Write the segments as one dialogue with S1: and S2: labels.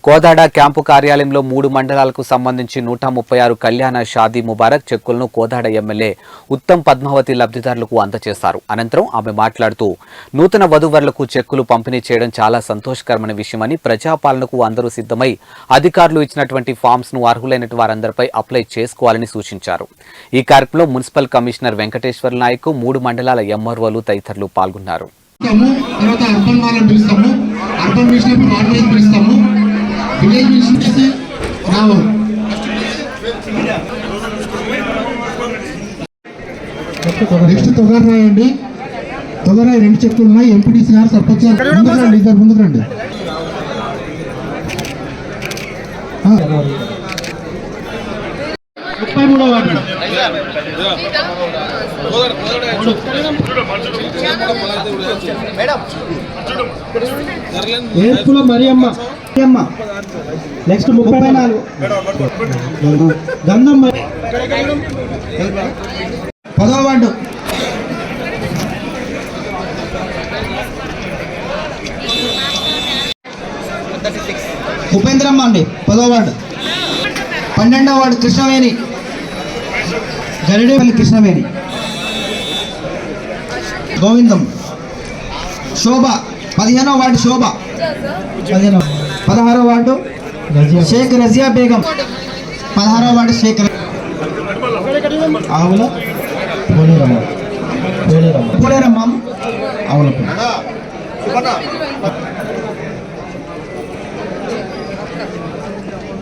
S1: Kodad camp కార్యాలయంలో 3 మండలాలకు సంబంధించి 136 కళ్యాణ షాదీ ముబారక్ చెక్కులను కోదాడ ఎమ్మెల్యే ఉత్తమ్ పద్మావతి లబ్ధిదారులకు అందజేశారు. అనంతరం ఆమె మాట్లాడుతూ నూతన వధూవరులకు చెక్కులు పంపిణీ చేయడం చాలా సంతోషకరమైన విషయమని, ప్రజాపాలనకు అందరూ సిద్ధమై అధికారులు ఇచ్చినటువంటి ఫామ్స్ ను అర్హులైన వారందరిపై అప్లై చేసుకోవాలని సూచించారు. ఈ కార్యక్రమంలో మున్సిపల్ కమిషనర్ వెంకటేశ్వర నాయక్, 3 మండలాల ఎంఆర్ఓలు తదితరులు పాల్గొన్నారు.
S2: నెక్స్ట్ తొగర రాయండి. తొగర 2 చెక్కులు ఉన్నాయి. ఎంపీటీసీ గారు, సర్పంచ్ ముందుకు రండి, ఇద్దరు ముందుకు రండి. ఏర్పుల మరియమ్మ నెక్స్ట్ 34 గంధం 10వ వార్డు ఉపేంద్రమ్మ అండి 10వ వార్డు. 12వ వార్డు కృష్ణవేణి, గరిడేపల్లి కృష్ణవేణి. గోవిందం శోభ 15వ వార్డు శోభ. 16వ వార్డు షేక్ రజియా బేగం. 16వ వార్డు షేక్ ఆవుల పోలేరమ్మ ఆవుల.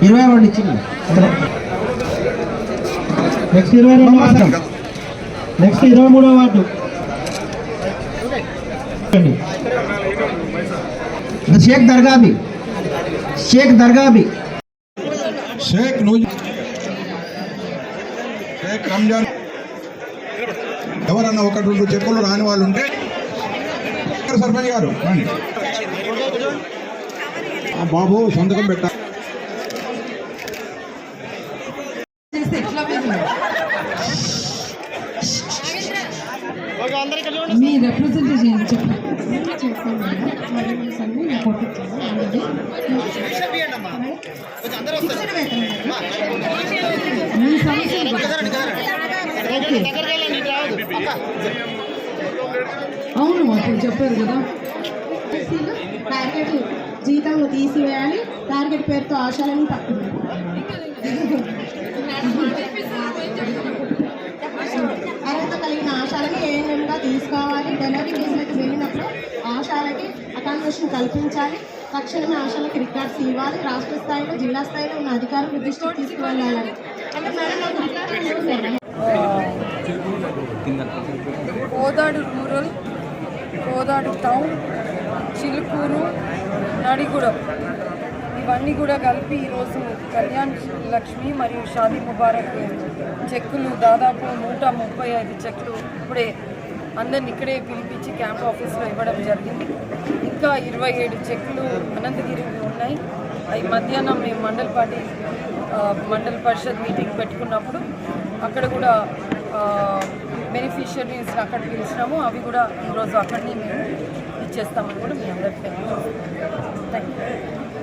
S2: 20వ వార్డు ఇచ్చింది. నెక్స్ట్ 23వ వార్డు షేక్ దర్గాబీ. షేక్ రంజాన్. ఎవరన్నా 1-2 చెక్కులు రాని వాళ్ళు ఉంటే సర్పంచ్ గారు బాబు సంతకం పెట్టాలి.
S3: మీ రిప్రజెంటేషన్ చెప్పండి. అవును అప్పుడు చెప్పారు కదా.
S4: టార్గెట్ జీతంలో తీసివేయాలి. టార్గెట్ పేరుతో ఆశాలను పట్టుకుంది. అర్హత కలిగిన ఆశాలను ఏఎన్ఎంగా తీసుకోవాలి. డెలివరీ కేసులకు వెళ్ళినప్పుడు ఆశాలకి అకామిడేషన్ కల్పించాలి. తక్షణమే ఆశాలకు రికార్డ్స్ ఇవ్వాలి. రాష్ట్ర స్థాయిలో, జిల్లా స్థాయిలో ఉన్న అధికారులు దృష్టికి తీసుకువెళ్ళాలని.
S3: కోదాడు రూరల్, కోదాడు టౌన్, చిలుకూరు, నడిగూడెం ఇవన్నీ కూడా కలిపి ఈరోజు కళ్యాణ్ లక్ష్మి మరియు షాదీ ముబారక్ చెక్కులు దాదాపు 135 చెక్కులు ఇప్పుడే అందరిని ఇక్కడే పిలిపించి క్యాంప్ ఆఫీస్లో ఇవ్వడం జరిగింది. ఇంకా 27 చెక్కులు అనంతగిరి ఉన్నాయి. అవి మధ్యాహ్నం మేము మండల పరిషత్ మీటింగ్ పెట్టుకున్నప్పుడు అక్కడ కూడా బెనిఫిషియరీస్ అక్కడ పిలిచినాము. అవి కూడా ఈరోజు అక్కడిని మేము ఇచ్చేస్తామని కూడా మీ అందరికీ థ్యాంక్ యూ.